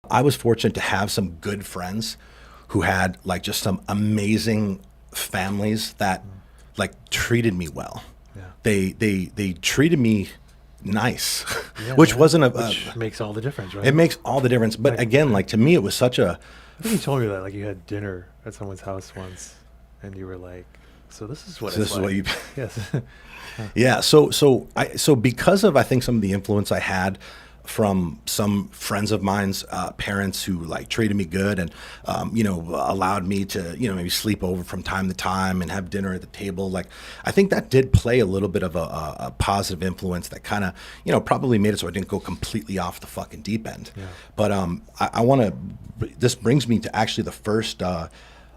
I was fortunate to have some good friends who had like just some amazing families that like treated me well. Yeah. They treated me nice, Yeah, which yeah. wasn't Which makes all the difference, right? it makes all the difference. But Like, again, like to me, it was such a, I think you told me that like you had dinner at someone's house once, and you were like, "So this is what so it's this is like." what you, Yes. yeah. So because of, I think, some of the influence I had from some friends of mine's parents who like treated me good and allowed me to maybe sleep over from time to time and have dinner at the table, like I think that did play a little bit of a positive influence that kind of probably made it so I didn't go completely off the fucking deep end. Yeah. But I want to, this brings me to actually the first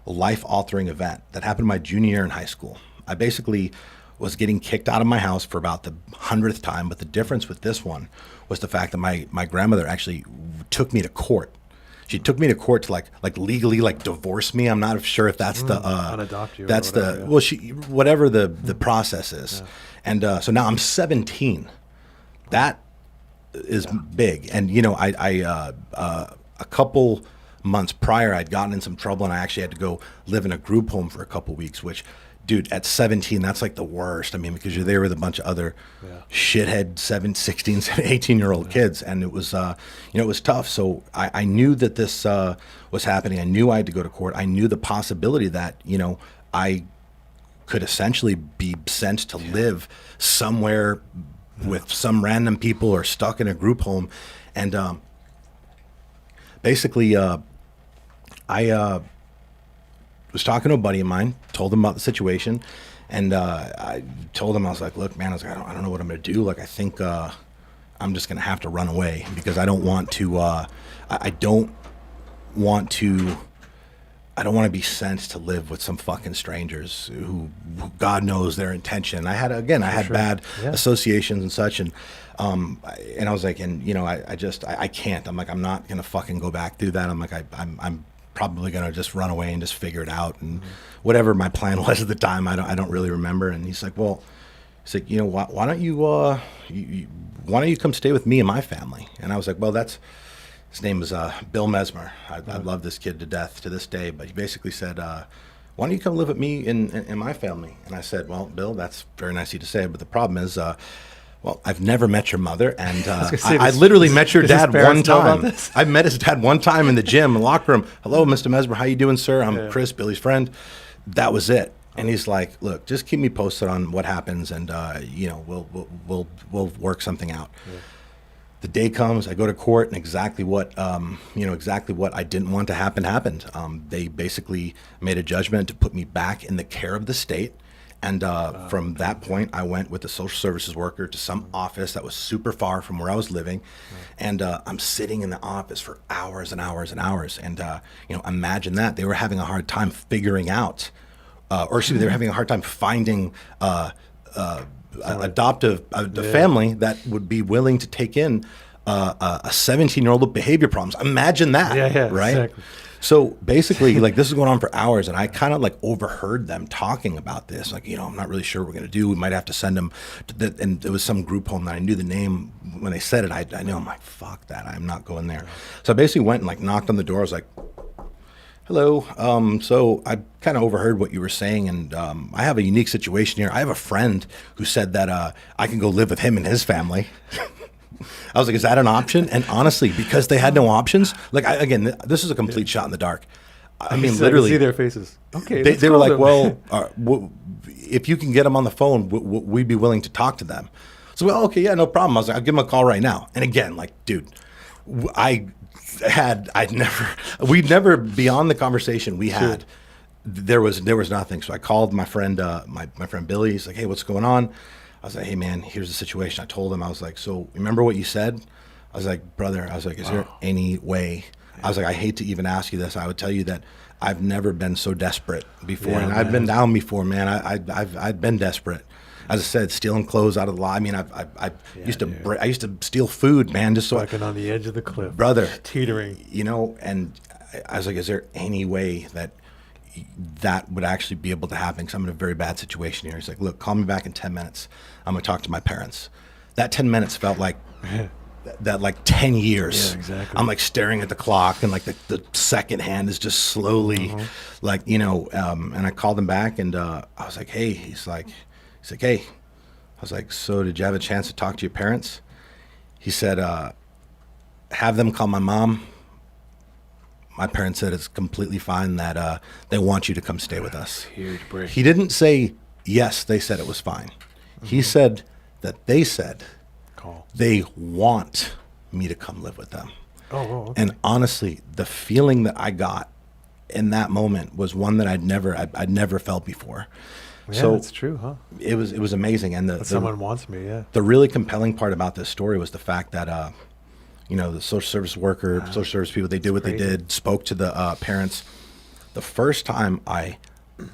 life altering event that happened my junior year in high school. I basically was getting kicked out of my house for about the 100th time, but the difference with this one was the fact that my grandmother actually took me to court. She took me to court to like legally like divorce me. I'm not sure if that's the unadopt you or that's whatever, the yeah. well she whatever the process is. Yeah. And so now I'm 17. That is big. And a couple months prior, I'd gotten in some trouble, and I actually had to go live in a group home for a couple weeks. Which, dude, at 17, that's like the worst. I mean, because you're there with a bunch of other Yeah. shithead 16, 18-year-old kids, and it was it was tough. So I knew that this was happening. I knew I had to go to court. I knew the possibility that I could essentially be sent to live somewhere with some random people or stuck in a group home. And basically, I was talking to a buddy of mine, told him about the situation, and I told him, I was like, look, man, I don't know what I'm going to do. Like, I think I'm just going to have to run away because I don't want to, I don't want to, I don't want to be sent to live with some fucking strangers who God knows their intention. I had Sure. bad Yeah. associations and such, and I was like, and I can't. I'm like, I'm not gonna fucking go back through that. I'm like, I'm probably gonna just run away and just figure it out, and whatever my plan was at the time, I don't really remember. And he's like, well, he's like, why don't you why don't you come stay with me and my family? And I was like, well, his name was Bill Mesmer. I love this kid to death to this day. But he basically said, why don't you come live with me in my family? And I said, well, Bill, that's very nice of you to say. But the problem is, well, I've never met your mother. And I literally met your dad one time. I met his dad one time in the gym, in the locker room. Hello, Mr. Mesmer. How you doing, sir? I'm Chris, Billy's friend. That was it. And he's like, look, just keep me posted on what happens. And, we'll work something out. Yeah. The day comes, I go to court, and exactly what I didn't want to happen happened. They basically made a judgment to put me back in the care of the state. And from that point, I went with a social services worker to some office that was super far from where I was living. And I'm sitting in the office for hours and hours and hours. And, imagine that. They were having a hard time figuring out, they were having a hard time finding adoptive family that would be willing to take in a 17-year-old with behavior problems. Imagine that, right? Exactly. So basically, like, this is going on for hours, and I kind of like overheard them talking about this. Like, I'm not really sure what we're going to do. We might have to send them to and there was some group home that I knew the name. When they said it, I knew. I'm like, fuck that. I'm not going there. So I basically went and like knocked on the door. I was like, hello. So I kind of overheard what you were saying, and I have a unique situation here. I have a friend who said that I can go live with him and his family. I was like, is that an option? And honestly, because they had no options, like, this is a complete shot in the dark. I mean, literally, I see their faces. Okay, they were like, well, if you can get them on the phone, we'd be willing to talk to them. So, well, okay, yeah, no problem. I was like, I'll give them a call right now. And again, like, dude, we'd never, beyond the conversation we had, Sure. there was nothing. So I called my friend, my friend Billy. He's like, hey, what's going on? I was like, hey man, here's the situation. I told him, I was like, so remember what you said? I was like, brother, I was like, is there any way? I was like, I hate to even ask you this. I would tell you that I've never been so desperate before. And I've been down before, man. I've been desperate. As I said, stealing clothes out of the lot. I mean, I used to steal food, man, just so Fucking on the edge of the cliff, brother, teetering. And I was like, is there any way that would actually be able to happen? Because I'm in a very bad situation here. He's like, look, call me back in 10 minutes. I'm going to talk to my parents. That 10 minutes felt like that like 10 years. Yeah, exactly. I'm like staring at the clock, and like the second hand is just slowly like, and I called him back, and I was like, hey, he's like, hey. I was like, so did you have a chance to talk to your parents? He said, have them call my mom. My parents said it's completely fine, that they want you to come stay with us. Huge break. He didn't say yes, they said it was fine. He said that they said Call. they want me to come live with them. Oh, okay. And honestly, the feeling that I got in that moment was one that I'd never felt before. Yeah, So that's true, huh? it was amazing. And That someone wants me, yeah. the really compelling part about this story was the fact that the social service worker, social service people, they did what they crazy. did, spoke to the parents. The first time I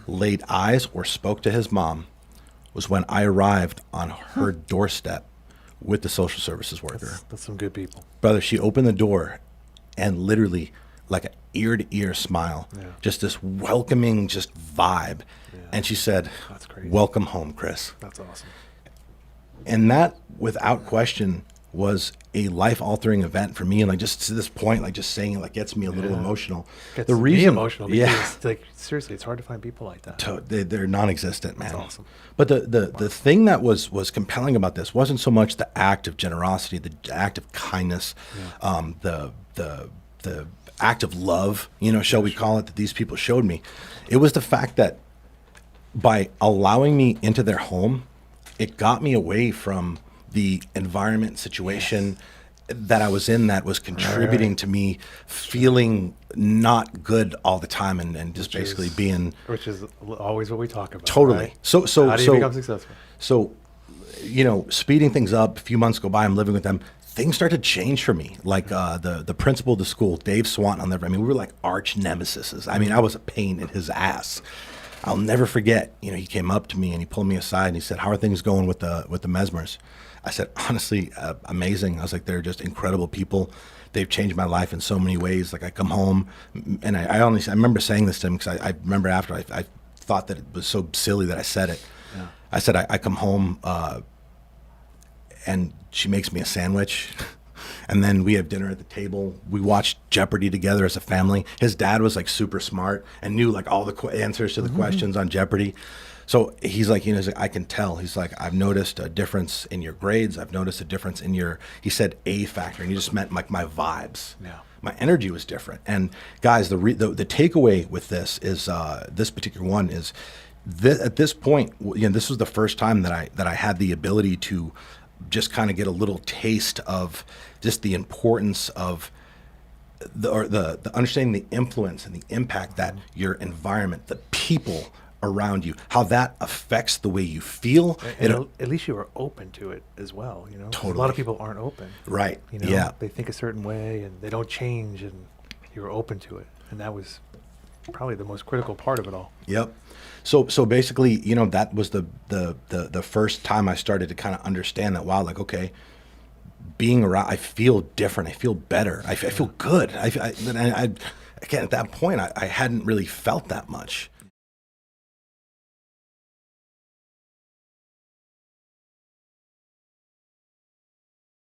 laid eyes or spoke to his mom was when I arrived on her doorstep with the social services worker. That's some good people. Brother, she opened the door, and literally like an ear-to-ear smile, Yeah. just this welcoming just vibe. Yeah. And she said, That's crazy. welcome home, Chris. That's awesome. And that, without question, was a life-altering event for me. And like, just to this point, like, just saying it like gets me a little Yeah. emotional. Gets The me reason, emotional because yeah, like seriously, it's hard to find people like that. they're non-existent, man. That's awesome. But the thing that was compelling about this wasn't so much the act of generosity, the act of kindness, the act of love, shall we call it, that these people showed me. It was the fact that by allowing me into their home, it got me away from the environment situation that I was in that was contributing to me feeling not good all the time, and just basically being Which is always what we talk about. totally. Right? So How do you become successful? So, speeding things up, a few months go by, I'm living with them. Things start to change for me. Like the principal of the school, Dave Swanton, we were like arch nemesis. I mean, I was a pain in his ass. I'll never forget, he came up to me and he pulled me aside and he said, how are things going with the Mesmers? I said, honestly, amazing. I was like, they're just incredible people. They've changed my life in so many ways. Like, I come home, and I remember saying this to him because I remember after I thought that it was so silly that I said it. Yeah. I said, I come home and she makes me a sandwich. And then we have dinner at the table. We watched Jeopardy together as a family. His dad was like super smart and knew like all the answers to the questions on Jeopardy. So he's like, I can tell. He's like, I've noticed a difference in your grades. I've noticed a difference in he said A factor, and he just meant like my vibes. Yeah. My energy was different. And guys, the takeaway with this is this particular one is at this point, this was the first time that I had the ability to just kind of get a little taste of just the importance of the understanding the influence and the impact that your environment, the people around you, how that affects the way you feel. And at least you were open to it as well, 'Cause Totally. a lot of people aren't open. Right. Yeah. They think a certain way and they don't change, and you were open to it. And that was probably the most critical part of it all. Yep. So basically, that was the first time I started to kind of understand that, wow, like, okay, being around, I feel different. I feel better. I feel good. Again, at that point, I hadn't really felt that much.